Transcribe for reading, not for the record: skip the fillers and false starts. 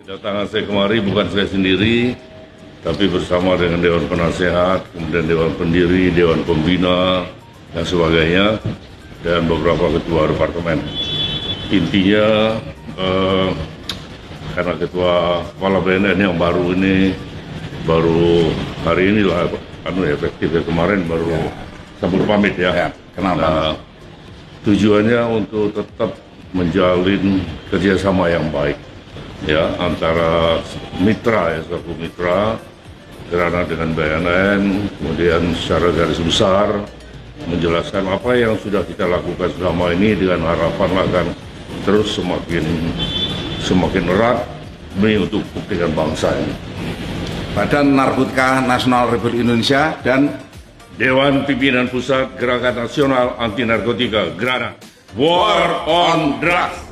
Kedatangan saya kemari bukan saya sendiri, tapi bersama dengan Dewan Penasehat, kemudian Dewan Pendiri, Dewan Pembina, dan sebagainya, dan beberapa ketua departemen. Intinya, karena ketua kepala BNN yang baru ini, baru hari inilah efektif ya, kemarin baru sebelum pamit ya. Nah, tujuannya untuk tetap menjalin kerjasama yang baik ya antara mitra ya, selaku mitra Gerhana dengan BNN, kemudian secara garis besar menjelaskan apa yang sudah kita lakukan selama ini dengan harapan akan terus semakin erat demi untuk kepentingan bangsa ini. Badan Narkotika Nasional Republik Indonesia dan Dewan Pimpinan Pusat Gerakan Nasional Anti Narkotika Gerhana. War on Drugs.